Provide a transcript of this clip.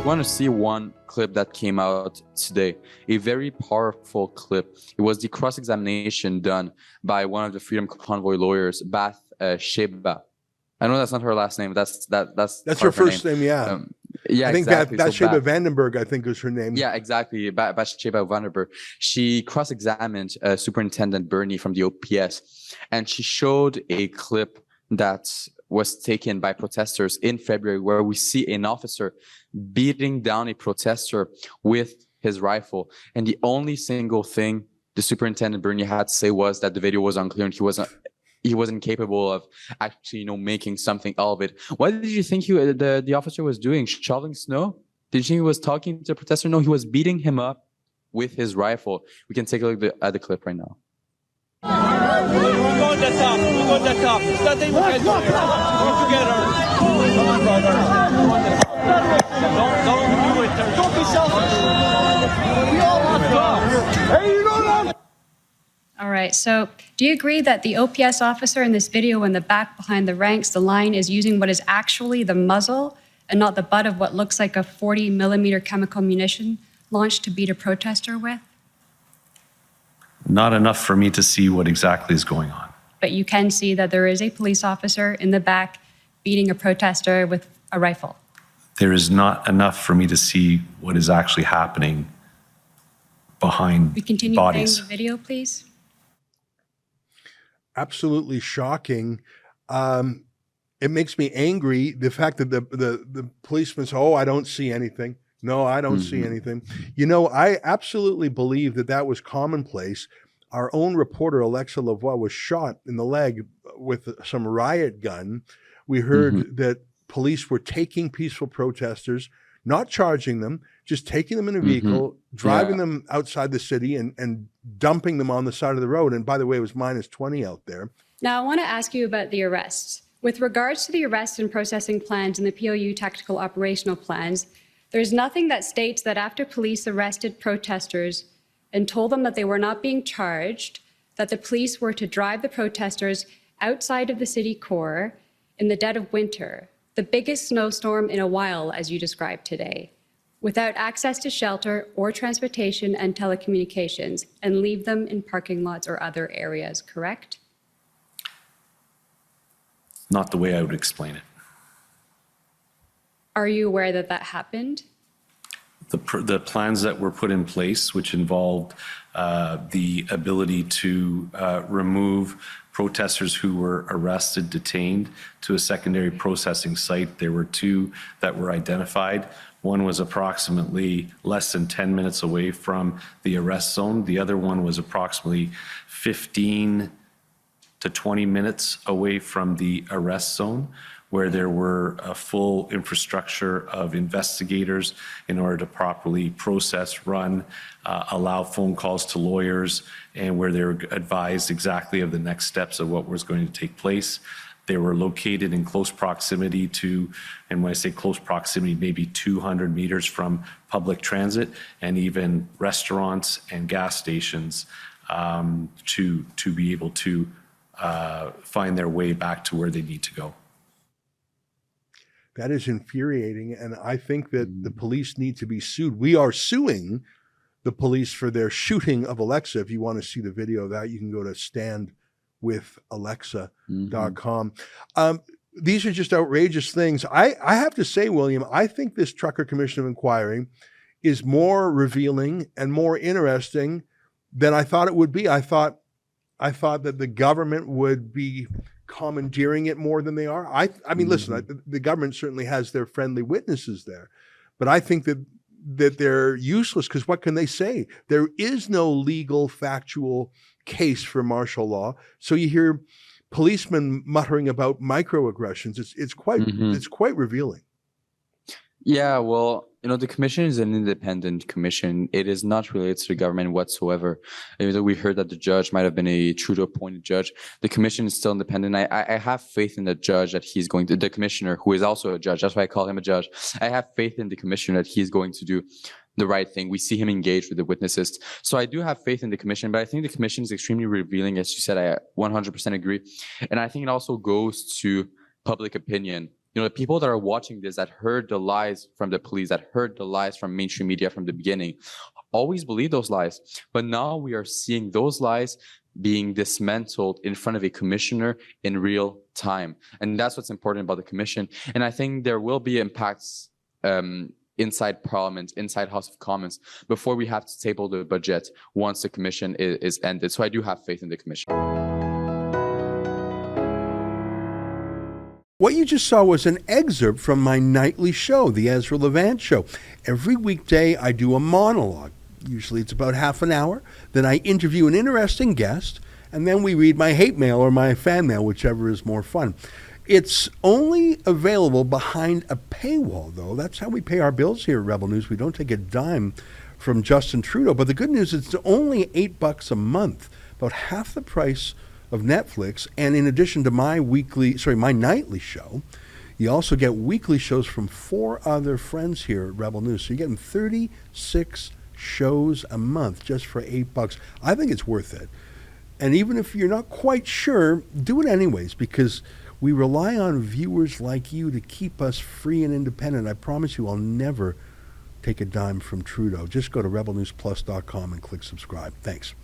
want to see one clip that came out today, a very powerful clip. It was the cross-examination done by one of the Freedom Convoy lawyers, Bath Sheba. I know that's not her last name. That's her first name. Yeah. Yeah, I think exactly. Bathsheba Vandenberg, I think was her name. Yeah, exactly. Bathsheba Vandenberg. She cross-examined Superintendent Bernie from the OPS, and she showed a clip that was taken by protesters in February, where we see an officer beating down a protester with his rifle. And the only single thing the Superintendent Bernie had to say was that the video was unclear and he wasn't capable of actually, making something out of it. What did you think the officer was doing? Shoveling snow? Did you think he was talking to the protester? No, he was beating him up with his rifle. We can take a look at the clip right now. We'll go to the top. We'll go to the top. There's nothing we can do here. We're together. Come on, brother. Don't do it. Don't be selfish. We all want to go. Hey, you know that? All right. So do you agree that the OPS officer in this video in the back behind the ranks, the line, is using what is actually the muzzle and not the butt of what looks like a 40-millimeter chemical munition launched to beat a protester with? Not enough for me to see what exactly is going on. But you can see that there is a police officer in the back beating a protester with a rifle. There is not enough for me to see what is actually happening behind We continue bodies. playing the video, please. Absolutely shocking. It makes me angry, the fact that the policeman says, I don't see anything. No, I don't see anything. I absolutely believe that was commonplace. Our own reporter, Alexa Lavoie, was shot in the leg with some riot gun. We heard that police were taking peaceful protesters, not charging them, just taking them in a vehicle, driving them outside the city and dumping them on the side of the road. And by the way, it was -20 out there. Now, I want to ask you about the arrests. With regards to the arrest and processing plans and the POU tactical operational plans, there's nothing that states that after police arrested protesters and told them that they were not being charged, that the police were to drive the protesters outside of the city core in the dead of winter, the biggest snowstorm in a while, as you described today, without access to shelter or transportation and telecommunications, and leave them in parking lots or other areas, correct? Not the way I would explain it. Are you aware that that happened? The plans that were put in place, which involved the ability to remove protesters who were arrested, detained to a secondary processing site. There were two that were identified. One was approximately less than 10 minutes away from the arrest zone. The other one was approximately 15 to 20 minutes away from the arrest zone, where there were a full infrastructure of investigators in order to properly process, run, allow phone calls to lawyers, and where they were advised exactly of the next steps of what was going to take place. They were located in close proximity to, and when I say close proximity, maybe 200 meters from public transit and even restaurants and gas stations to be able to find their way back to where they need to go. That is infuriating, and I think that the police need to be sued. We are suing the police for their shooting of Alexa. If you want to see the video of that, you can go to standwithalexa.com. These are just outrageous things. I have to say, William, I think this Trucker Commission of Inquiry is more revealing and more interesting than I thought it would be. I thought that the government would be commandeering it more than they are. I mean, listen, the government certainly has their friendly witnesses there, but I think that they're useless, because what can they say? There is no legal, factual case for martial law. So you hear policemen muttering about microaggressions. It's quite revealing. Yeah, well, the commission is an independent commission. It is not related to the government whatsoever. Even though we heard that the judge might have been a Trudeau-appointed judge, the commission is still independent. I have faith in the judge that he's going to, the commissioner, who is also a judge. That's why I call him a judge. I have faith in the commissioner that he's going to do the right thing. We see him engage with the witnesses. So I do have faith in the commission, but I think the commission is extremely revealing. As you said, I 100% agree. And I think it also goes to public opinion the people that are watching this, that heard the lies from the police, that heard the lies from mainstream media from the beginning, always believe those lies. But now we are seeing those lies being dismantled in front of a commissioner in real time. And that's what's important about the commission. And I think there will be impacts inside Parliament, inside House of Commons, before we have to table the budget once the commission is ended. So I do have faith in the commission. What you just saw was an excerpt from my nightly show, the Ezra Levant Show. Every weekday, I do a monologue. Usually it's about half an hour. Then I interview an interesting guest, and then we read my hate mail or my fan mail, whichever is more fun. It's only available behind a paywall, though. That's how we pay our bills here at Rebel News. We don't take a dime from Justin Trudeau. But the good news is it's only $8 a month, about half the price of Netflix. And in addition to my nightly show, you also get weekly shows from 4 other friends here at Rebel News. So you're getting 36 shows a month just for $8. I think it's worth it. And even if you're not quite sure, do it anyways, because we rely on viewers like you to keep us free and independent. I promise you I'll never take a dime from Trudeau. Just go to rebelnewsplus.com and click subscribe. Thanks.